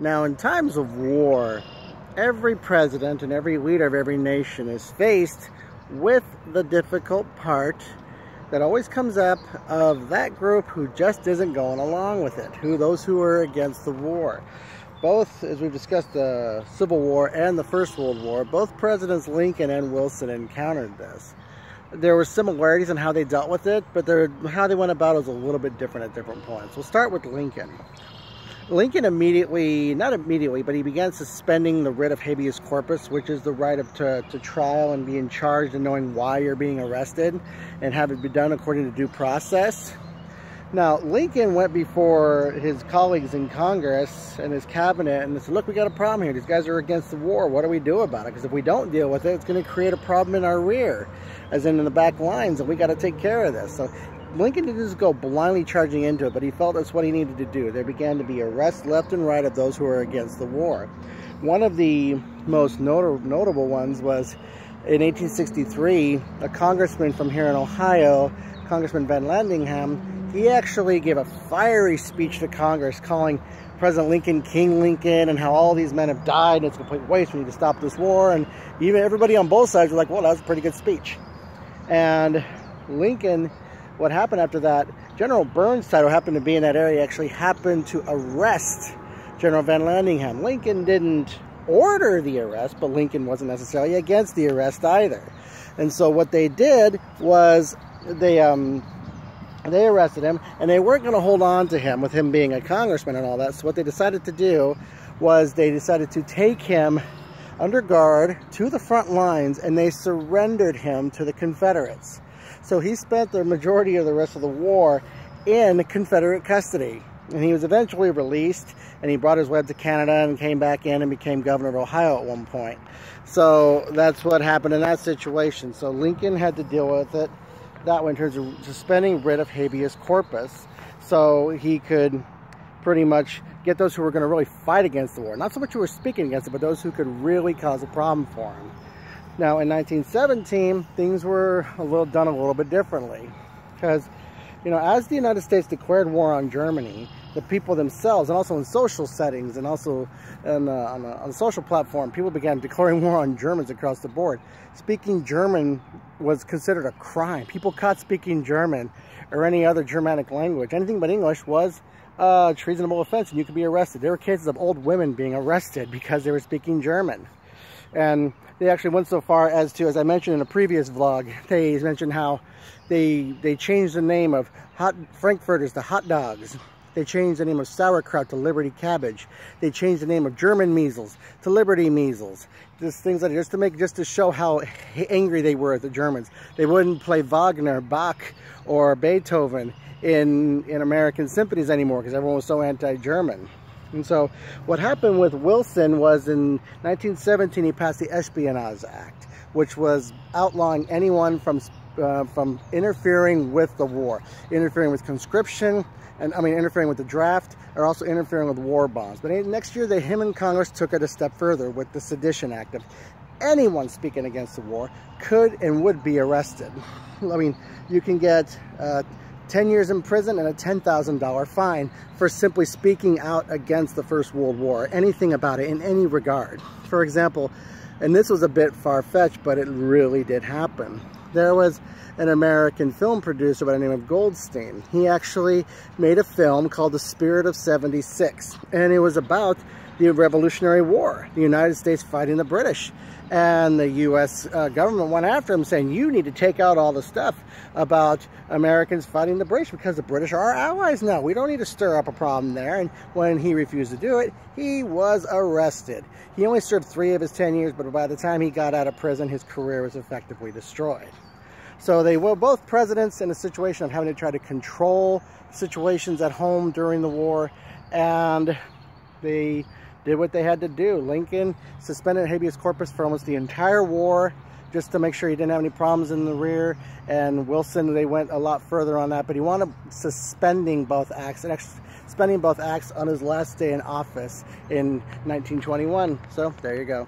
Now, in times of war, every president and every leader of every nation is faced with the difficult part that always comes up of that group who just isn't going along with it, those who are against the war. Both, as we've discussed, the Civil War and the First World War, both Presidents Lincoln and Wilson encountered this. There were similarities in how they dealt with it, but how they went about it was a little bit different at different points. We'll start with Lincoln. Lincoln not immediately, but he began suspending the writ of habeas corpus, which is the right to trial and being charged and knowing why you're being arrested and have it be done according to due process. Now, Lincoln went before his colleagues in Congress and his cabinet and said, look, we got a problem here. These guys are against the war. What do we do about it? Because if we don't deal with it, it's going to create a problem in our rear, as in the back lines, and we got to take care of this. So Lincoln didn't just go blindly charging into it, but he felt that's what he needed to do. There began to be arrests left and right of those who were against the war. One of the most notable ones was in 1863, a congressman from here in Ohio, Congressman Van Landingham, he actually gave a fiery speech to Congress calling President Lincoln King Lincoln and how all these men have died and it's a complete waste. We need to stop this war. And even everybody on both sides were like, well, that was a pretty good speech. And Lincoln, what happened after that, General Burnside, who happened to be in that area, actually happened to arrest General Van Landingham. Lincoln didn't order the arrest, but Lincoln wasn't necessarily against the arrest either. And so what they did was they arrested him, and they weren't going to hold on to him with him being a congressman and all that. So what they decided to do was they decided to take him under guard to the front lines, and they surrendered him to the Confederates. So he spent the majority of the rest of the war in Confederate custody. And he was eventually released, and he brought his way to Canada and came back in and became governor of Ohio at one point. So that's what happened in that situation. So Lincoln had to deal with it that way in terms of suspending writ of habeas corpus, so he could pretty much get those who were going to really fight against the war. Not so much who were speaking against it, but those who could really cause a problem for him. Now, in 1917, things were done a little bit differently. Because, you know, as the United States declared war on Germany, the people themselves, and also in social settings, and also on a social platform, people began declaring war on Germans across the board. Speaking German was considered a crime. People caught speaking German or any other Germanic language, anything but English, was a treasonable offense, and you could be arrested. There were cases of old women being arrested because they were speaking German. And they actually went so far as to, as I mentioned in a previous vlog, they mentioned how they changed the name of Frankfurters to hot dogs. They changed the name of sauerkraut to Liberty cabbage. They changed the name of German measles to Liberty measles. Just things like just to show how angry they were at the Germans. They wouldn't play Wagner, Bach, or Beethoven in American symphonies anymore because everyone was so anti-German. And so what happened with Wilson was in 1917 he passed the Espionage Act, which was outlawing anyone from interfering with the war, interfering with conscription, interfering with the draft, or also interfering with war bonds. But next year, him and Congress took it a step further with the Sedition Act. Of anyone speaking against the war could and would be arrested. I mean, you can get 10 years in prison and a $10,000 fine for simply speaking out against the First World War, anything about it in any regard. For example, and this was a bit far-fetched, but it really did happen. There was an American film producer by the name of Goldstein. He actually made a film called The Spirit of 76, and it was about the Revolutionary War, the United States fighting the British. And the U.S. government went after him saying, you need to take out all the stuff about Americans fighting the British because the British are our allies now. We don't need to stir up a problem there. And when he refused to do it, he was arrested. He only served 3 of his 10 years, but by the time he got out of prison, his career was effectively destroyed. So they were both presidents in a situation of having to try to control situations at home during the war, and they did what they had to do. Lincoln suspended habeas corpus for almost the entire war just to make sure he didn't have any problems in the rear, and Wilson, they went a lot further on that, but he wound up suspending both acts and suspending both acts on his last day in office in 1921. So there you go.